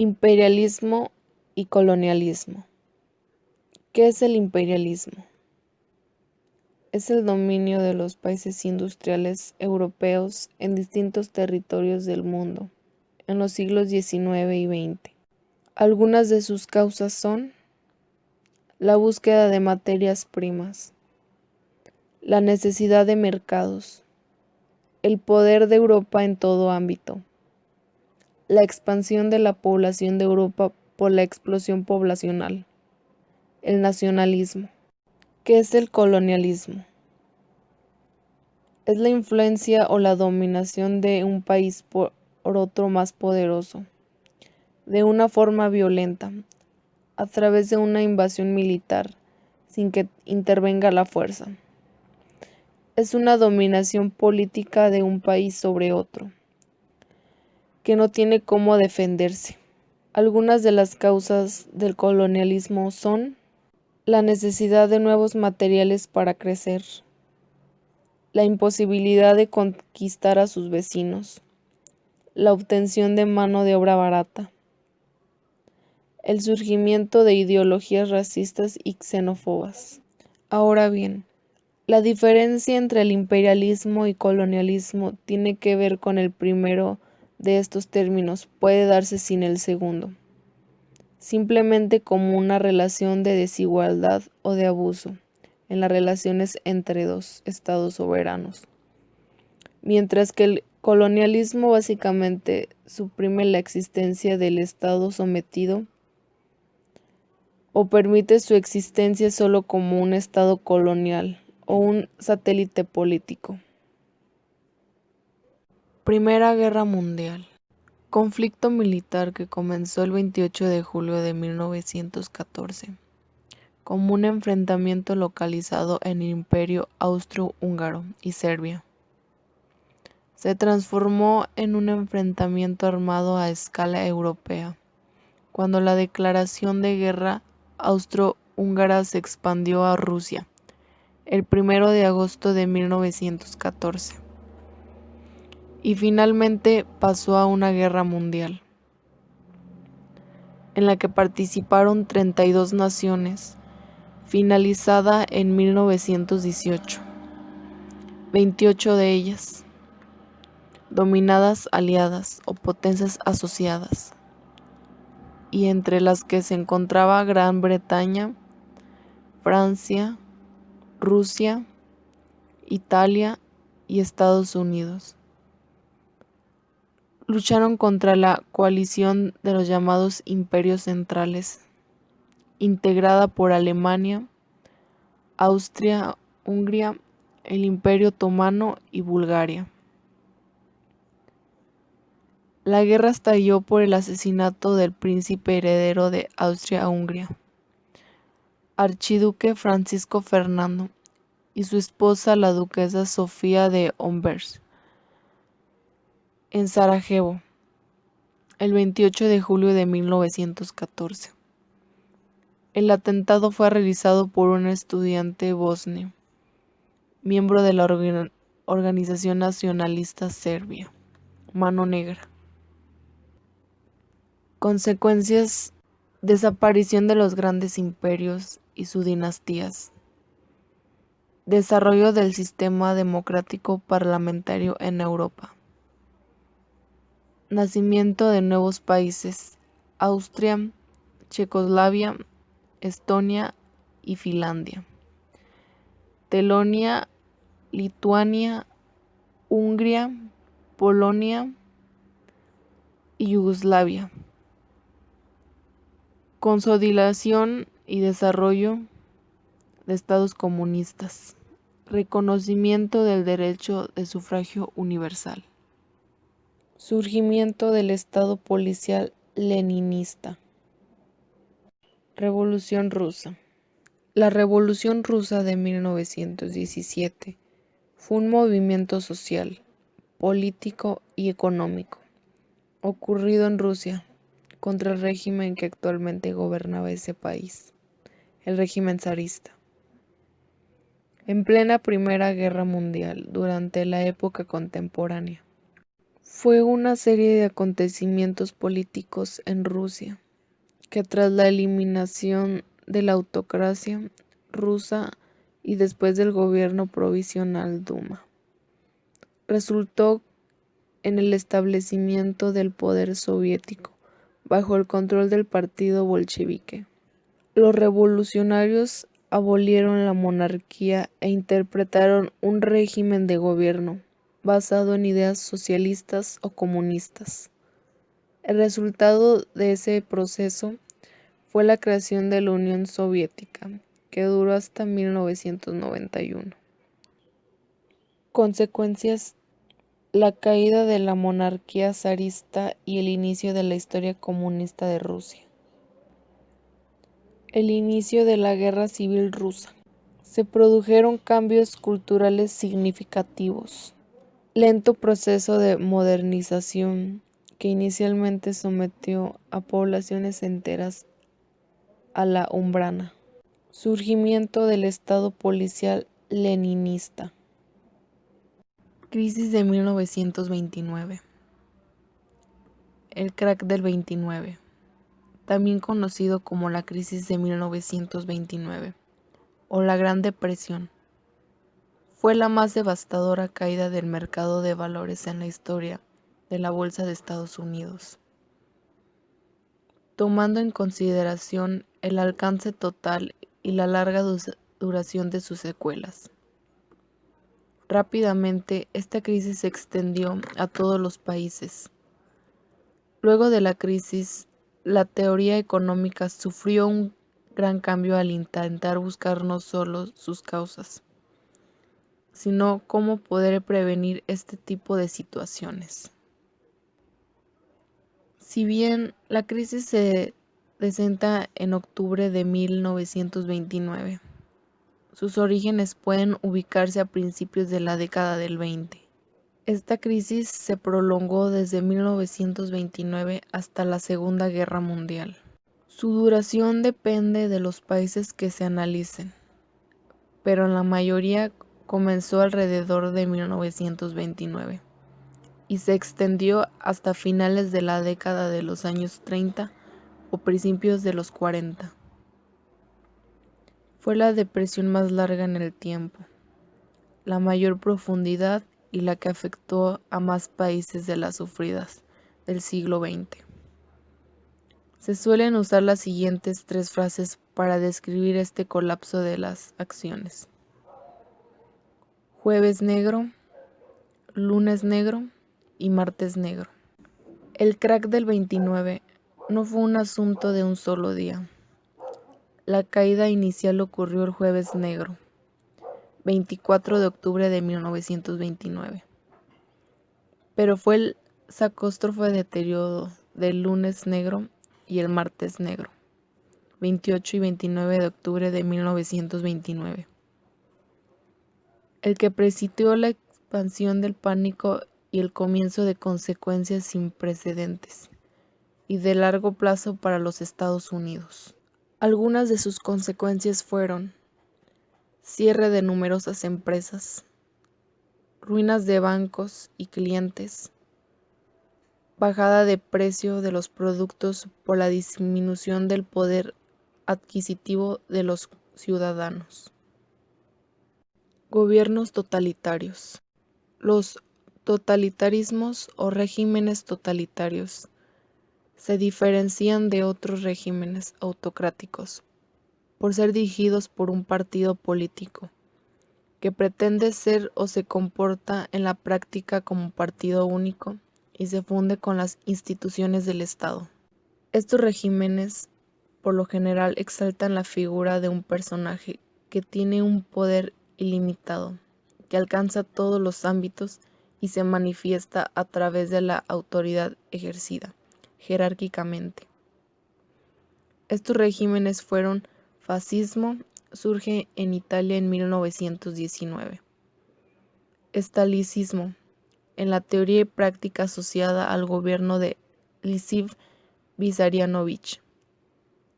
Imperialismo y colonialismo. ¿Qué es el imperialismo? Es el dominio de los países industriales europeos en distintos territorios del mundo en los siglos XIX y XX. Algunas de sus causas son la búsqueda de materias primas, la necesidad de mercados, el poder de Europa en todo ámbito, la expansión de la población de Europa por la explosión poblacional, el nacionalismo. ¿Qué es el colonialismo? Es la influencia o la dominación de un país por otro más poderoso, de una forma violenta, a través de una invasión militar, sin que intervenga la fuerza. Es una dominación política de un país sobre otro, que no tiene cómo defenderse. Algunas de las causas del colonialismo son la necesidad de nuevos materiales para crecer, la imposibilidad de conquistar a sus vecinos, la obtención de mano de obra barata, el surgimiento de ideologías racistas y xenófobas. Ahora bien, la diferencia entre el imperialismo y colonialismo tiene que ver con el primero de estos términos, puede darse sin el segundo, simplemente como una relación de desigualdad o de abuso en las relaciones entre dos estados soberanos, mientras que el colonialismo básicamente suprime la existencia del estado sometido o permite su existencia solo como un estado colonial o un satélite político. Primera Guerra Mundial. Conflicto militar que comenzó el 28 de julio de 1914. Como un enfrentamiento localizado en el Imperio Austrohúngaro y Serbia. Se transformó en un enfrentamiento armado a escala europea, cuando la declaración de guerra austrohúngara se expandió a Rusia, el 1 de agosto de 1914, y finalmente pasó a una guerra mundial, en la que participaron 32 naciones, finalizada en 1918, 28 de ellas dominadas aliadas o potencias asociadas, y entre las que se encontraba Gran Bretaña, Francia, Rusia, Italia y Estados Unidos. Lucharon contra la coalición de los llamados imperios centrales, integrada por Alemania, Austria, Hungría, el Imperio Otomano y Bulgaria. La guerra estalló por el asesinato del príncipe heredero de Austria-Hungría, archiduque Francisco Fernando, y su esposa la duquesa Sofía de Ombers, en Sarajevo, el 28 de julio de 1914. El atentado fue realizado por un estudiante bosnio, miembro de la organización nacionalista serbia, Mano Negra. Consecuencias: desaparición de los grandes imperios y sus dinastías, desarrollo del sistema democrático parlamentario en Europa, nacimiento de nuevos países: Austria, Checoslovaquia, Estonia y Finlandia, Telonia, Lituania, Hungría, Polonia y Yugoslavia. Consolidación y desarrollo de estados comunistas. Reconocimiento del derecho de sufragio universal. Surgimiento del Estado policial leninista. Revolución rusa. La Revolución rusa de 1917 fue un movimiento social, político y económico ocurrido en Rusia contra el régimen que actualmente gobernaba ese país, el régimen zarista. En plena Primera Guerra Mundial, durante la época contemporánea, Fue una serie de acontecimientos políticos en Rusia que, tras la eliminación de la autocracia rusa y después del gobierno provisional Duma, resultó en el establecimiento del poder soviético bajo el control del partido bolchevique. Los revolucionarios abolieron la monarquía e interpretaron un régimen de gobierno basado en ideas socialistas o comunistas. El resultado de ese proceso fue la creación de la Unión Soviética, que duró hasta 1991. Consecuencias: la caída de la monarquía zarista y el inicio de la historia comunista de Rusia. El inicio de la Guerra Civil Rusa. Se produjeron cambios culturales significativos. Lento proceso de modernización que inicialmente sometió a poblaciones enteras a la umbrana. Surgimiento del Estado policial leninista. Crisis de 1929. El crack del 29, también conocido como la crisis de 1929 o la Gran Depresión, fue la más devastadora caída del mercado de valores en la historia de la Bolsa de Estados Unidos, tomando en consideración el alcance total y la larga duración de sus secuelas. Rápidamente, esta crisis se extendió a todos los países. Luego de la crisis, la teoría económica sufrió un gran cambio al intentar buscar no solo sus causas, sino cómo poder prevenir este tipo de situaciones. Si bien la crisis se desata en octubre de 1929, sus orígenes pueden ubicarse a principios de la década del 20. Esta crisis se prolongó desde 1929 hasta la Segunda Guerra Mundial. Su duración depende de los países que se analicen, pero en la mayoría comenzó alrededor de 1929 y se extendió hasta finales de la década de los años 30 o principios de los 40. Fue la depresión más larga en el tiempo, la mayor profundidad y la que afectó a más países de las sufridas del siglo XX. Se suelen usar las siguientes tres frases para describir este colapso de las acciones: jueves negro, lunes negro y martes negro. El crack del 29 no fue un asunto de un solo día. La caída inicial ocurrió el jueves negro, 24 de octubre de 1929. Pero fue el catastrófico deterioro del lunes negro y el martes negro, 28 y 29 de octubre de 1929, el que presidió la expansión del pánico y el comienzo de consecuencias sin precedentes y de largo plazo para los Estados Unidos. Algunas de sus consecuencias fueron: cierre de numerosas empresas, ruinas de bancos y clientes, bajada de precio de los productos por la disminución del poder adquisitivo de los ciudadanos. Gobiernos totalitarios. Los totalitarismos o regímenes totalitarios se diferencian de otros regímenes autocráticos por ser dirigidos por un partido político que pretende ser o se comporta en la práctica como partido único y se funde con las instituciones del Estado. Estos regímenes por lo general exaltan la figura de un personaje que tiene un poder ilimitado, que alcanza todos los ámbitos y se manifiesta a través de la autoridad ejercida jerárquicamente. Estos regímenes fueron: fascismo, surge en Italia en 1919. Estalinismo, en la teoría y práctica asociada al gobierno de Lisiv Vissarionovich.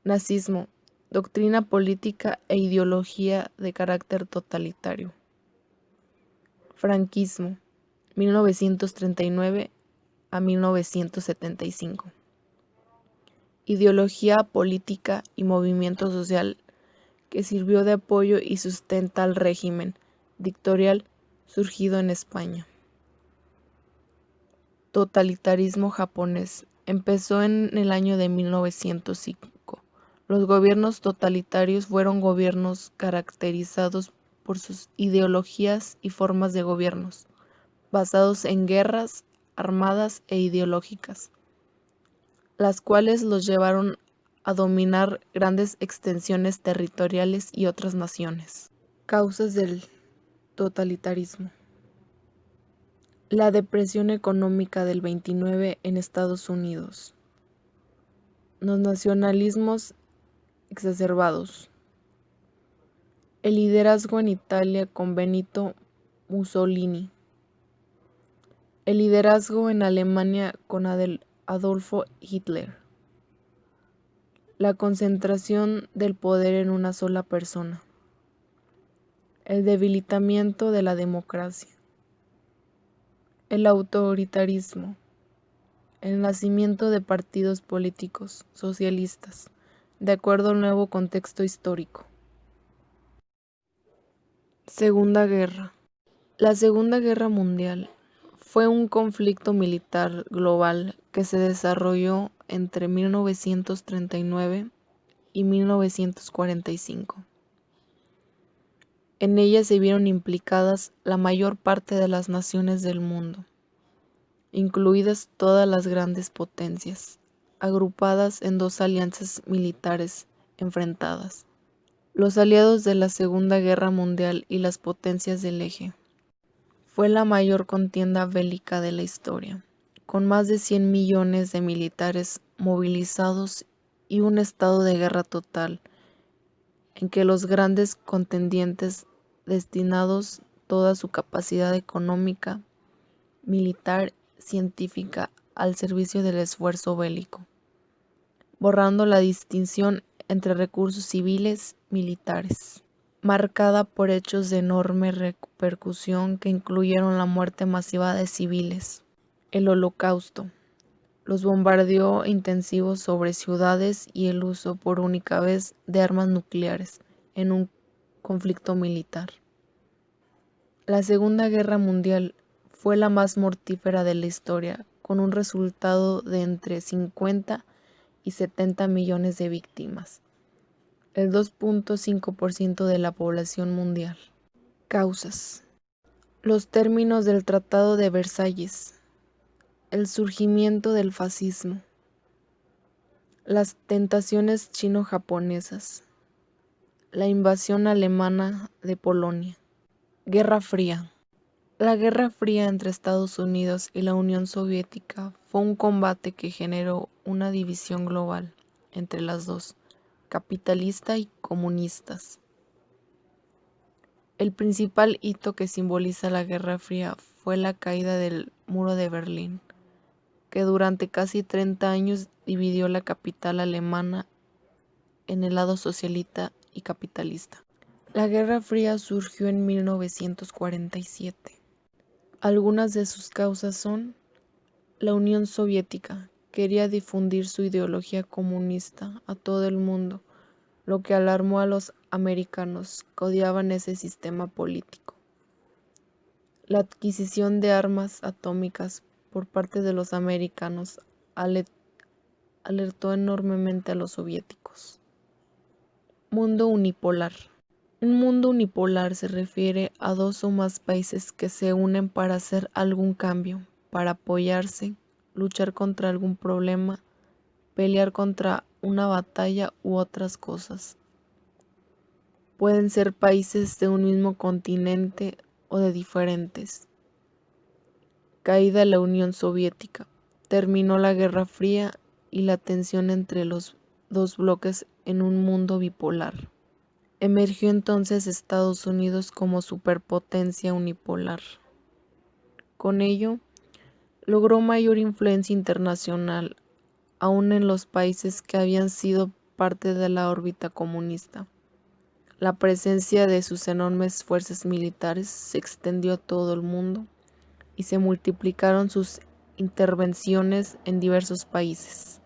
Nazismo, doctrina política e ideología de carácter totalitario. Franquismo, 1939 a 1975. Ideología política y movimiento social que sirvió de apoyo y sustenta al régimen dictatorial surgido en España. Totalitarismo japonés. Empezó en el año de 1905. Los gobiernos totalitarios fueron gobiernos caracterizados por sus ideologías y formas de gobiernos, basados en guerras armadas e ideológicas, las cuales los llevaron a dominar grandes extensiones territoriales y otras naciones. Causas del totalitarismo. La depresión económica del 29 en Estados Unidos. Los nacionalismos exacerbados. El liderazgo en Italia con Benito Mussolini. El liderazgo en Alemania con Adolfo Hitler. La concentración del poder en una sola persona. El debilitamiento de la democracia. El autoritarismo. El nacimiento de partidos políticos socialistas, de acuerdo al nuevo contexto histórico. Segunda Guerra. La Segunda Guerra Mundial fue un conflicto militar global que se desarrolló entre 1939 y 1945. En ella se vieron implicadas la mayor parte de las naciones del mundo, incluidas todas las grandes potencias, agrupadas en dos alianzas militares enfrentadas: los aliados de la Segunda Guerra Mundial y las potencias del Eje. Fue la mayor contienda bélica de la historia, con más de 100 millones de militares movilizados y un estado de guerra total, en que los grandes contendientes destinados toda su capacidad económica, militar, científica al servicio del esfuerzo bélico, borrando la distinción entre recursos civiles y militares, marcada por hechos de enorme repercusión que incluyeron la muerte masiva de civiles, el Holocausto, los bombardeos intensivos sobre ciudades y el uso por única vez de armas nucleares en un conflicto militar. La Segunda Guerra Mundial fue la más mortífera de la historia, con un resultado de entre 50 y 70 millones de víctimas, el 2.5% de la población mundial. Causas. Los términos del Tratado de Versalles. El surgimiento del fascismo. Las tentaciones chino-japonesas. La invasión alemana de Polonia. Guerra Fría. La Guerra Fría entre Estados Unidos y la Unión Soviética fue un combate que generó una división global entre las dos, capitalista y comunistas. El principal hito que simboliza la Guerra Fría fue la caída del Muro de Berlín, que durante casi 30 años dividió la capital alemana en el lado socialista y capitalista. La Guerra Fría surgió en 1947. Algunas de sus causas son: la Unión Soviética quería difundir su ideología comunista a todo el mundo, lo que alarmó a los americanos que odiaban ese sistema político. La adquisición de armas atómicas por parte de los americanos alertó enormemente a los soviéticos. Mundo unipolar. Un mundo unipolar se refiere a dos o más países que se unen para hacer algún cambio, para apoyarse, luchar contra algún problema, pelear contra una batalla u otras cosas. Pueden ser países de un mismo continente o de diferentes. Caída de la Unión Soviética. Terminó la Guerra Fría y la tensión entre los dos bloques en un mundo bipolar. Emergió entonces Estados Unidos como superpotencia unipolar. Con ello, logró mayor influencia internacional, aún en los países que habían sido parte de la órbita comunista. La presencia de sus enormes fuerzas militares se extendió a todo el mundo y se multiplicaron sus intervenciones en diversos países.